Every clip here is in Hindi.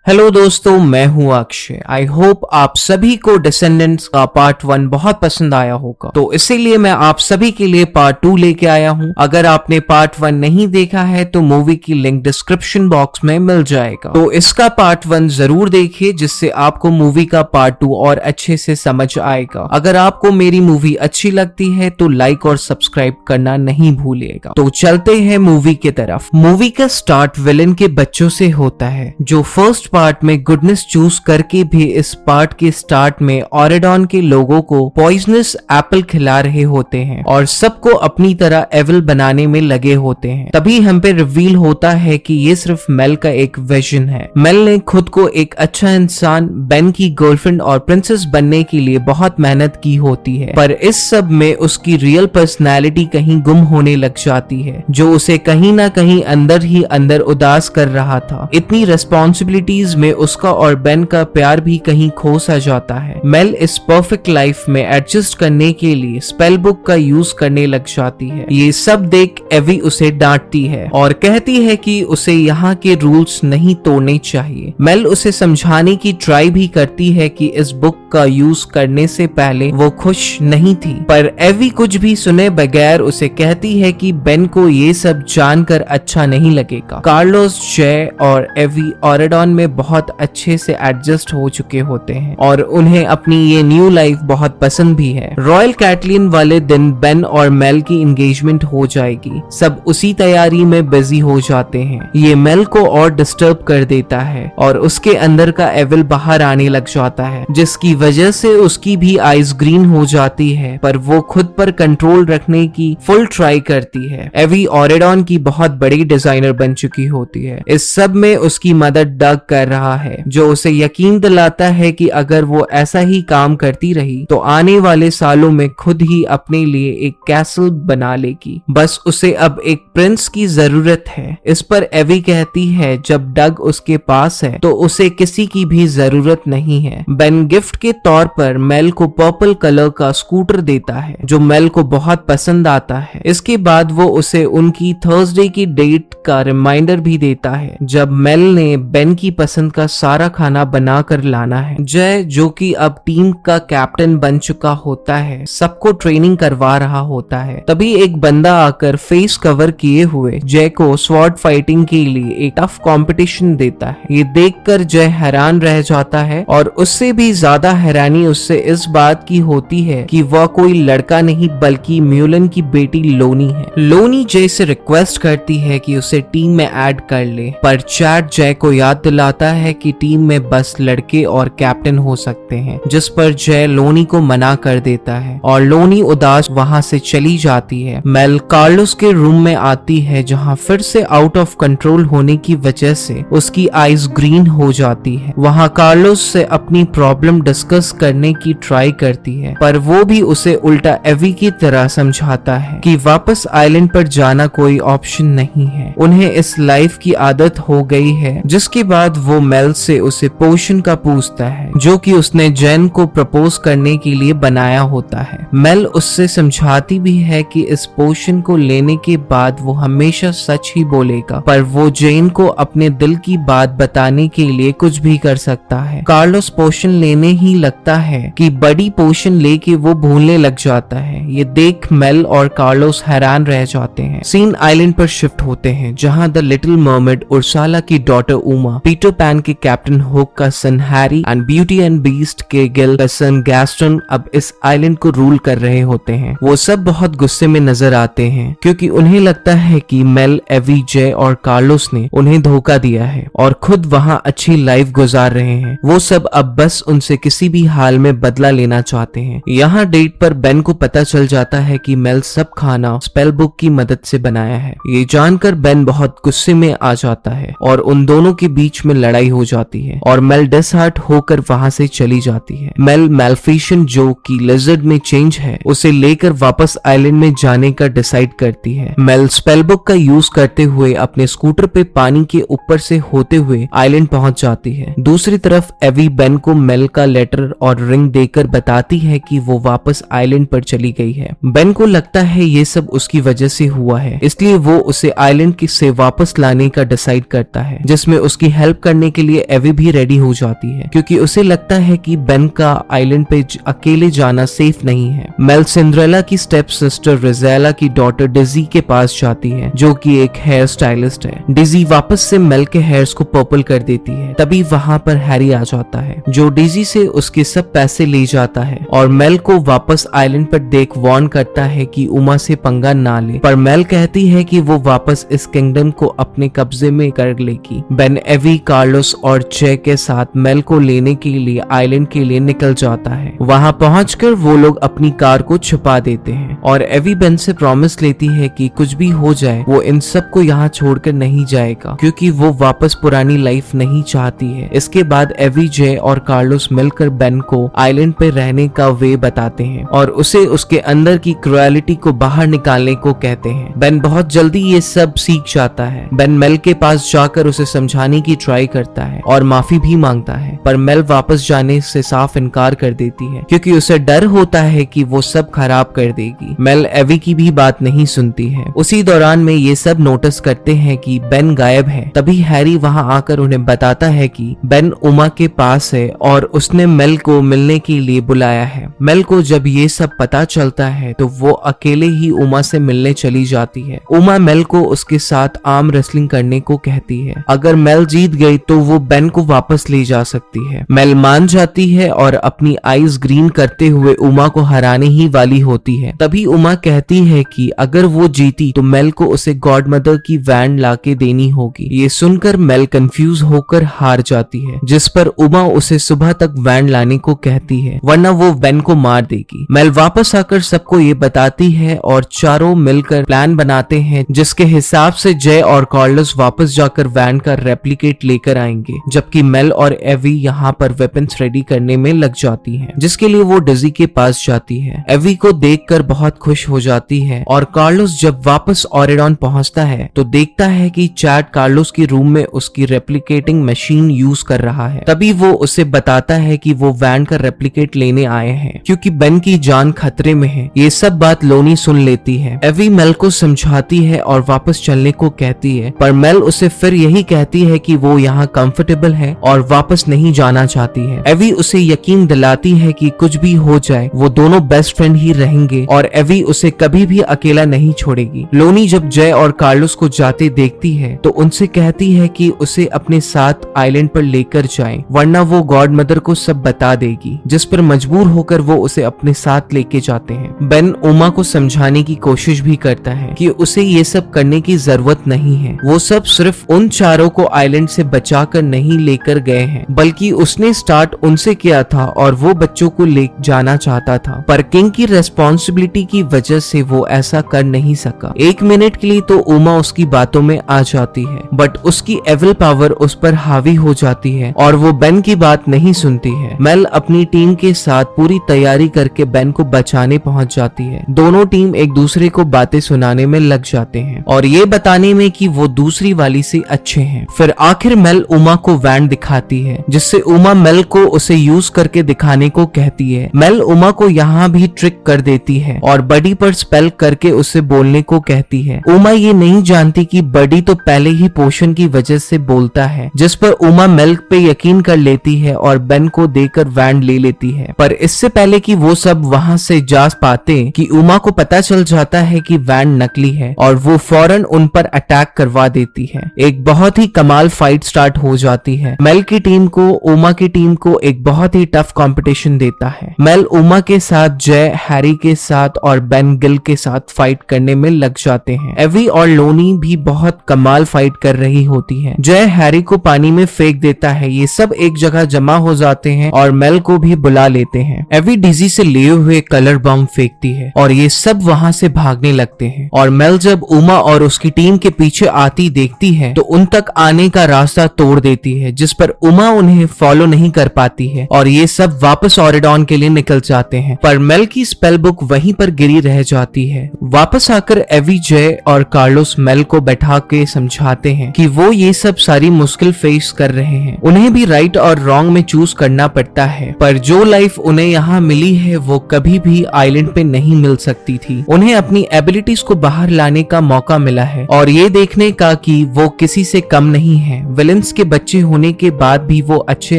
हेलो दोस्तों, मैं हूं अक्षय। आई होप आप सभी को डिसेंडेंट्स का पार्ट 1 बहुत पसंद आया होगा, तो इसीलिए मैं आप सभी के लिए पार्ट 2 लेके आया हूं। अगर आपने पार्ट 1 नहीं देखा है तो मूवी की लिंक डिस्क्रिप्शन बॉक्स में मिल जाएगा, तो इसका पार्ट 1 जरूर देखिए, जिससे आपको मूवी का पार्ट 2 और अच्छे से समझ आएगा। अगर आपको मेरी मूवी अच्छी लगती है तो लाइक और सब्सक्राइब करना नहीं भूलिएगा। तो चलते हैं मूवी की तरफ। मूवी का स्टार्ट विलेन के बच्चों से होता है, जो फर्स्ट पार्ट में गुडनेस चूज करके भी इस पार्ट के स्टार्ट में ऑरेडॉन के लोगों को पॉइजनस एप्पल खिला रहे होते हैं और सबको अपनी तरह एविल बनाने में लगे होते हैं। तभी हम पे रिवील होता है कि ये सिर्फ मेल का एक विजन है। मेल ने खुद को एक अच्छा इंसान, बेन की गर्लफ्रेंड और प्रिंसेस बनने के लिए बहुत मेहनत की होती है, पर इस सब में उसकी रियल पर्सनैलिटी कहीं गुम होने लग जाती है, जो उसे कहीं ना कहीं अंदर ही अंदर उदास कर रहा था। इतनी रेस्पॉन्सिबिलिटीज में उसका और बेन का प्यार भी कहीं खो सा जाता है। मेल इस परफेक्ट लाइफ में एडजस्ट करने के लिए स्पेल बुक का यूज करने लग जाती है। ये सब देख एवी उसे डांटती है और कहती है कि उसे यहाँ के रूल्स नहीं तोड़ने चाहिए। मेल उसे समझाने की ट्राई भी करती है कि इस बुक का यूज करने से पहले वो खुश नहीं थी, पर एवी कुछ भी सुने बगैर उसे कहती है कि बेन को ये सब जानकर अच्छा नहीं लगेगा। कार्लोस, जय और एवी ऑरेडॉन में बहुत अच्छे से एडजस्ट हो चुके होते हैं और उन्हें अपनी ये न्यू लाइफ बहुत पसंद भी है। रॉयल कैटलिन वाले दिन बेन और मेल की एंगेजमेंट हो जाएगी। सब उसी तैयारी में बिजी हो जाते हैं। ये मेल को और डिस्टर्ब कर देता है और उसके अंदर का एविल बाहर आने लग जाता है, जिसकी वजह से उसकी भी आईज ग्रीन हो जाती है, पर वो खुद पर कंट्रोल रखने की फुल ट्राई करती है। एवी ऑरेडॉन की बहुत बड़ी डिजाइनर बन चुकी होती है। इस सब में उसकी मदद डग कर रहा है, जो उसे यकीन दिलाता है कि अगर वो ऐसा ही काम करती रही तो आने वाले सालों में खुद ही अपने लिए एक कैसल बना लेगी। बस उसे अब एक प्रिंस की जरूरत है। इस पर एवी कहती है जब डग उसके पास है तो उसे किसी की भी जरूरत नहीं है। बेन गिफ्ट के तौर पर मेल को पर्पल कलर का स्कूटर देता है, जो मेल को बहुत पसंद आता है। इसके बाद वो उसे उनकी थर्सडे की डेट का रिमाइंडर भी देता है, जब मेल ने बेन की पसंद का सारा खाना बना कर लाना है। जय, जो कि अब टीम का कैप्टन बन चुका होता है, सबको ट्रेनिंग करवा रहा होता है। तभी एक बंदा आकर फेस कवर किए हुए जय को स्वॉर्ड फाइटिंग के लिए एक टफ कंपटीशन देता है। ये देखकर जय हैरान रह जाता है और उससे भी ज्यादा हैरानी उससे इस बात की होती है कि वह कोई लड़का नहीं बल्कि म्यूलन की बेटी लोनी है। लोनी जय से रिक्वेस्ट करती है कि उसे टीम में ऐड कर ले, पर चैट जय को याद दिलाता है कि टीम में बस लड़के और कैप्टन हो सकते हैं, जिस पर जय लोनी को मना कर देता है और लोनी उदास वहां से चली जाती है। मेल कार्लोस के रूम में आती है, जहां फिर से आउट ऑफ कंट्रोल होने की वजह से उसकी आईज ग्रीन हो जाती है। वहां कार्लोस से अपनी प्रॉब्लम डिस्कस करने की ट्राई करती है, पर वो भी उसे उल्टा एवी की तरह समझाता है कि वापस आइलैंड पर जाना कोई ऑप्शन नहीं है। उन्हें इस लाइफ की आदत हो गई है। जिसके बाद वो मेल से उसे पोशन का पूछता है, जो कि उसने जैन को प्रपोज करने के लिए बनाया होता है। मेल उससे समझाती भी है कि इस पोशन को लेने के बाद वो हमेशा सच ही बोलेगा, पर वो जैन को अपने दिल की बात बताने के लिए कुछ भी कर सकता है। कार्लोस पोशन लेने ही लगता है कि बड़ी पोशन लेके वो भूलने लग जाता है। ये देख मेल और कार्लोस हैरान रह जाते हैं। सीन आइलैंड पर शिफ्ट होते हैं, जहां द लिटिल मर्मेड उर्साला की डॉटर उमा, पीटर पैन के कैप्टन हुक का son Harry and Beauty and Beast के गिल का सन गैस्टन अब इस आइलैंड को रूल कर रहे होते हैं। वो सब बहुत गुस्से में नजर आते हैं, क्योंकि उन्हें लगता है कि मेल, एवी, जय और कार्लोस ने उन्हें धोखा दिया है और खुद वहां अच्छी लाइफ गुजार रहे हैं। वो सब अब बस उनसे किसी भी हाल में बदला लेना चाहते हैं। यहाँ डेट पर बेन को पता चल जाता है कि मेल सब खाना स्पेल बुक की मदद से बनाया है। ये जानकर बेन बहुत गुस्से में आ जाता है और उन दोनों के बीच में लड़ाई हो जाती है और मेल डिसहार्ट होकर वहां से चली जाती है। मेल मैल्फिशन, जो कि लिजर्ड में चेंज है, उसे लेकर वापस आइलैंड में जाने का डिसाइड करती है। मेल स्पेल बुक का यूज करते हुए अपने स्कूटर पे पानी के ऊपर से होते हुए आइलैंड पहुंच जाती है। दूसरी तरफ एवी बेन को मेल का लेटर और रिंग देकर बताती है कि वो वापस आइलैंड पर चली गई है। बेन को लगता है ये सब उसकी वजह से हुआ है, इसलिए वो उसे आइलैंड से वापस लाने का डिसाइड करता है, जिसमें उसकी हेल्प करने करने के लिए एवी भी रेडी हो जाती है क्योंकि उसे लगता है कि बेन का आइलैंड पे अकेले जाना सेफ नहीं है। मेल सिंड्रेला की स्टेप सिस्टर रिजेला की डॉटर डिजी के पास जाती है जो कि एक हेयर स्टाइलिस्ट है। डिजी वापस से मेल के हेयर्स को पर्पल कर देती है। तभी वहां पर हैरी आ जाता है जो डिजी से उसके सब पैसे ले जाता है और मेल को वापस आइलैंड पर देख वार्न करता है कि उमा से पंगा ना ले, पर मेल कहती है कि वो वापस इस किंगडम को अपने कब्जे में कर लेगी। बेन एवी, कार्लोस और जे के साथ मेल को लेने के लिए आइलैंड के लिए निकल जाता है। वहां पहुंचकर वो लोग अपनी कार को छुपा देते हैं और एवी बेन से प्रॉमिस लेती है कि कुछ भी हो जाए वो इन सबको यहाँ छोड़कर नहीं जाएगा क्योंकि वो वापस पुरानी लाइफ नहीं चाहती है। इसके बाद एवी, जे और कार्लोस मिलकर बेन को आइलैंड पे रहने का वे बताते हैं और उसे उसके अंदर की क्रुएलिटी को बाहर निकालने को कहते हैं। बेन बहुत जल्दी ये सब सीख जाता है। बेन मेल के पास जाकर उसे समझाने की ट्राई करता है और माफी भी मांगता है, पर मेल वापस जाने से साफ इनकार कर देती है क्योंकि उसे डर होता है कि वो सब खराब कर देगी। मेल एवी की भी बात नहीं सुनती है। उसी दौरान में ये सब नोटिस करते हैं कि बेन गायब है। तभी हैरी वहां आकर उन्हें बताता है कि बेन उमा के पास है और उसने मेल को मिलने के लिए बुलाया है। मेल को जब ये सब पता चलता है तो वो अकेले ही उमा से मिलने चली जाती है। उमा मेल को उसके साथ आर्म रेसलिंग करने को कहती है। अगर मेल जीत गई तो वो बेन को वापस ले जा सकती है। मेल मान जाती है और अपनी आईज ग्रीन करते हुए उमा को हराने ही वाली होती है। तभी उमा कहती है कि अगर वो जीती तो मेल को उसे गॉड मदर की वैन लाके देनी होगी। ये सुनकर मेल कंफ्यूज होकर हार जाती है, जिस पर उमा उसे सुबह तक वैन लाने को कहती है वरना वो बेन को मार देगी। मेल वापस आकर सबको ये बताती है और चारों मिलकर प्लान बनाते हैं जिसके हिसाब से जय और कार्लोस वापस जाकर वैन का रेप्लिकेट लेकर आएंगे, जबकि मेल और एवी यहाँ पर वेपन्स रेडी करने में लग जाती हैं, जिसके लिए वो डिजी के पास जाती है। एवी को देखकर बहुत खुश हो जाती है और कार्लोस जब वापस ऑरेडॉन पहुंचता है तो देखता है कि चैड कार्लोस के रूम में उसकी रेप्लिकेटिंग मशीन यूज कर रहा है। तभी वो उसे बताता है कि वो वैन का रेप्लिकेट लेने आए हैं क्योंकि बेन की जान खतरे में है। ये सब बात लोनी सुन लेती है। एवी मेल को समझाती है और वापस चलने को कहती है, पर मेल उसे फिर यही कहती है कि वो यहाँ कंफर्टेबल है और वापस नहीं जाना चाहती है। एवी उसे यकीन दिलाती है कि कुछ भी हो जाए वो दोनों बेस्ट फ्रेंड ही रहेंगे और एवी उसे कभी भी अकेला नहीं छोड़ेगी। लोनी जब जय और कार्लोस को जाते देखती है तो उनसे कहती है कि उसे अपने साथ आइलैंड पर लेकर जाएं, वरना वो गॉड मदर को सब बता देगी, जिस पर मजबूर होकर वो उसे अपने साथ लेके जाते हैं। बेन उमा को समझाने की कोशिश भी करता है कि उसे ये सब करने की जरूरत नहीं है। वो सब सिर्फ उन चारों को आइलैंड से बचाकर नहीं लेकर गए हैं, बल्कि उसने स्टार्ट उनसे किया था और वो बच्चों को ले जाना चाहता था, पर किंग की रेस्पॉन्सिबिलिटी की वजह से वो ऐसा कर नहीं सका। एक मिनट के लिए तो उमा उसकी बातों में आ जाती है, बट उसकी एविल पावर उस पर हावी हो जाती है और वो बेन की बात नहीं सुनती है। मेल अपनी टीम के साथ पूरी तैयारी करके बेन को बचाने पहुंच जाती है। दोनों टीम एक दूसरे को बातें सुनाने में लग जाते हैं और ये बताने में कि वो दूसरी वाली से अच्छे हैं। फिर आखिर मेल उमा को वैन दिखाती है, जिससे उमा मेल को उसे यूज करके दिखाने को कहती है। मेल उमा को यहाँ भी ट्रिक कर देती है और बडी पर स्पेल करके उसे बोलने को कहती है। उमा ये नहीं जानती कि बडी तो पहले ही पोशन की वजह से बोलता है, जिस पर उमा मेल पे यकीन कर लेती है और बेन को देकर वैन ले लेती है। पर इससे पहले कि वो सब वहाँ से जा पाते कि उमा को पता चल जाता है कि वैन नकली है और वो फौरन उन पर अटैक करवा देती है। एक बहुत ही कमाल फाइट स्टार्ट हो जाती है। मेल की टीम को उमा की टीम को एक बहुत ही टफ कंपटीशन देता है। मेल उमा के साथ, जय हैरी के साथ और बेन गिल के साथ फाइट करने में लग जाते हैं। एवी और लोनी भी बहुत कमाल फाइट कर रही होती है। जय हैरी को पानी में फेंक देता है। ये सब एक जगह जमा हो जाते हैं और मेल को भी बुला लेते हैं। एवी डिजी से लिए हुए कलर बम फेंकती है और ये सब वहाँ से भागने लगते हैं और मेल जब उमा और उसकी टीम के पीछे आती देखती है तो उन तक आने का रास्ता तोड़ देती है, जिस पर उमा उन्हें उन्हें फॉलो नहीं कर पाती है और ये सब वापस ऑरेडॉन के लिए निकल जाते हैं, पर मेल की स्पेल बुक वहीं पर गिरी रह जाती है। वापस आकर एवी, जय और कार्लोस मेल को बैठा के समझाते हैं कि वो ये सब सारी मुश्किल फेस कर रहे हैं, उन्हें भी राइट और रॉन्ग में चूज करना पड़ता है, पर जो लाइफ उन्हें यहाँ मिली है वो कभी भी आइलैंड पे नहीं मिल सकती थी। उन्हें अपनी एबिलिटीज को बाहर लाने का मौका मिला है और ये देखने का कि वो किसी से कम नहीं है। विलेंस के बच्चे होने के बाद भी वो अच्छे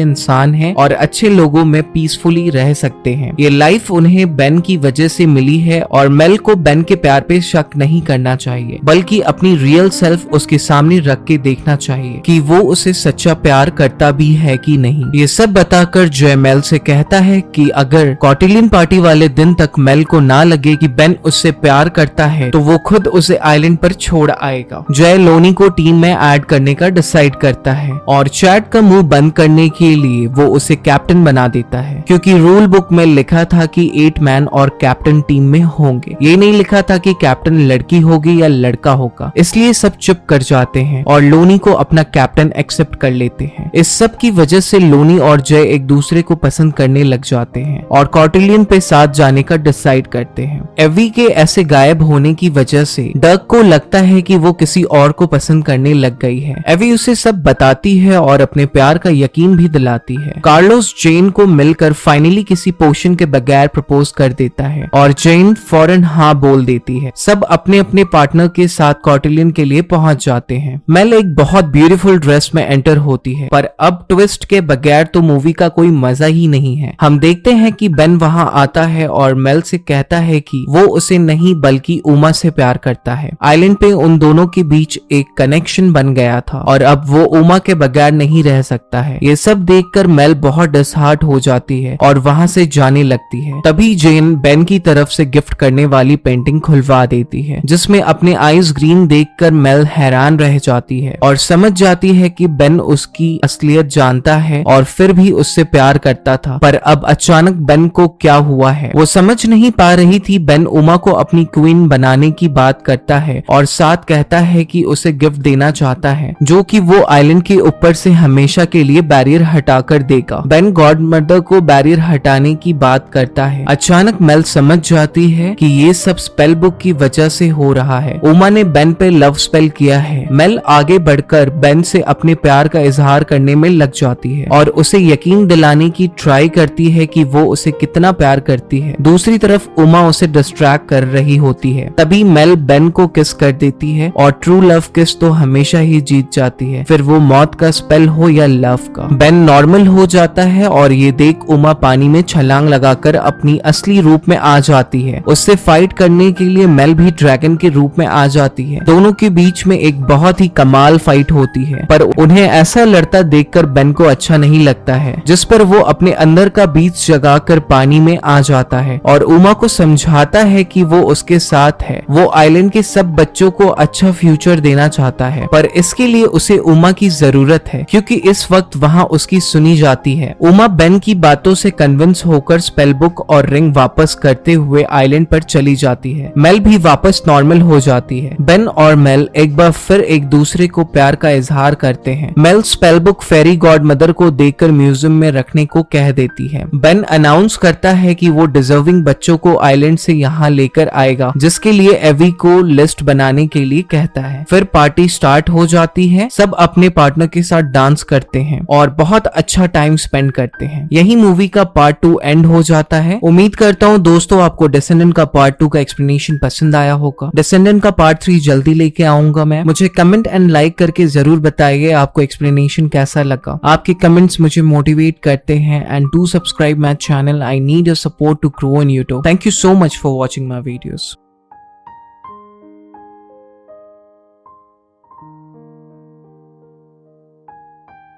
इंसान हैं और अच्छे लोगों में पीसफुली रह सकते हैं। ये लाइफ उन्हें बेन की वजह से मिली है और मेल को बेन के प्यार पे शक नहीं करना चाहिए, बल्कि अपनी रियल सेल्फ उसके सामने रख के देखना चाहिए कि वो उसे सच्चा प्यार करता भी है कि नहीं। ये सब बताकर जय मेल से कहता है कि अगर कॉटिलियन पार्टी वाले दिन तक मेल को ना लगे कि बेन उससे प्यार करता है तो वो खुद उसे आइलैंड पर छोड़ आएगा। जय लोनी को टीम में ऐड करने का डिसाइड करता है और चैट का मुंह बंद करने के लिए वो उसे कैप्टन बना देता है, क्योंकि रूल बुक में लिखा था कि 8 मैन और कैप्टन टीम में होंगे। ये नहीं लिखा था कि कैप्टन लड़की होगी या लड़का होगा, इसलिए सब चुप कर जाते हैं और लोनी को अपना कैप्टन एक्सेप्ट कर लेते हैं। इस सब की वजह से लोनी और जय एक दूसरे को पसंद करने लग जाते हैं और कॉटिलियन पे साथ जाने का डिसाइड करते हैं। एवी के ऐसे गायब होने की वजह से डग को लगता है कि वो किसी और को पसंद करने लग गई है। एवी उसे सब बताती है और अपने प्यार का यकीन भी दिलाती है। कार्लोस जेन को मिलकर फाइनली किसी पोशन के बगैर प्रपोज कर देता है और जेन फौरन हाँ बोल देती है। सब अपने अपने पार्टनर के साथ कॉटिलियन के लिए पहुंच जाते हैं। मेल एक बहुत ब्यूटीफुल ड्रेस में एंटर होती है, पर अब ट्विस्ट के बगैर तो मूवी का कोई मजा ही नहीं है। हम देखते हैं कि बेन वहां आता है और मेल से कहता है कि वो उसे नहीं बल्कि उमा से प्यार करता है। आइलैंड पे उन दोनों के बीच एक कनेक्शन बन गया था और अब वो उमा के बगैर नहीं रह सकता है। ये सब देखकर मेल बहुत डिसहार्ट हो जाती है और वहां से जाने लगती है। तभी जेन बेन की तरफ से गिफ्ट करने वाली पेंटिंग खुलवा देती है, जिसमें अपने आईज ग्रीन देखकर मेल हैरान रह जाती है और समझ जाती है कि बेन उसकी असलियत जानता है और फिर भी उससे प्यार करता था। पर अब अचानक बेन को क्या हुआ है वो समझ नहीं पा रही थी। बेन उमा को अपनी क्वीन बनाने की बात करता है और साथ कहता है कि उसे गिफ्ट देना चाहता है, जो कि वो आइलैंड के ऊपर से हमेशा के लिए बैरियर हटाकर देगा। बेन गॉड मदर को बैरियर हटाने की बात करता है। अचानक मेल समझ जाती है कि ये सब स्पेल बुक की वजह से हो रहा है। उमा ने बेन पे लव स्पेल किया है। मेल आगे बढ़कर बेन से अपने प्यार का इजहार करने में लग जाती है और उसे यकीन दिलाने की ट्राई करती है कि वो उसे कितना प्यार करती है। दूसरी तरफ उमा उसे डिस्ट्रैक्ट कर रही होती है। तभी मेल बेन को किस कर देती है और ट्रू लव किस तो हमेशा ही जीत जाती है, फिर वो मौत का स्पेल हो या लव का। बेन नॉर्मल हो जाता है और ये देख उमा पानी में छलांग लगाकर अपनी असली रूप में आ जाती है। उससे फाइट करने के लिए मेल भी ड्रैगन के रूप में आ जाती है। दोनों के बीच में एक बहुत ही कमाल फाइट होती है, पर उन्हें ऐसा लड़ता देखकर बेन को अच्छा नहीं लगता है, जिस पर वो अपने अंदर का बीज जगाकर पानी में आ जाता है और उमा को समझाता है कि वो उसके साथ है। वो आइलैंड के सब बच्चों को अच्छा फ्यूचर देना चाहता है, पर इसके लिए उसे उमा की जरूरत है, क्योंकि इस वक्त वहाँ उसकी सुनी जाती है। उमा बेन की बातों से कन्विंस होकर स्पेल बुक और रिंग वापस करते हुए आइलैंड पर चली जाती है। मेल भी वापस नॉर्मल हो जाती है। बेन और मेल एक बार फिर एक दूसरे को प्यार का इजहार करते हैं। मेल स्पेल बुक फेरी गॉड मदर को देकर म्यूजियम में रखने को कह देती है। बेन अनाउंस करता है कि वो डिजर्विंग बच्चों को आइलैंड से यहाँ लेकर आएगा, जिसके लिए एवी को लिस्ट बनाने के लिए कहता है। फिर पार्टी स्टार्ट हो जाती है। सब अपने पार्टनर के साथ डांस करते हैं और बहुत अच्छा टाइम स्पेंड करते हैं। यही मूवी का पार्ट 2 एंड हो जाता है। उम्मीद करता हूँ दोस्तों आपको डिसेंडेंट का पार्ट 2 का एक्सप्लेनेशन पसंद आया होगा। डिसेंडेंट का पार्ट 3 जल्दी लेके आऊंगा मैं। मुझे कमेंट एंड लाइक करके जरूर बताइए आपको एक्सप्लेनेशन कैसा लगा। आपके कमेंट्स मुझे मोटिवेट करते हैं। And do subscribe my channel. I need your support to grow in YouTube. Thank you so much for watching my videos.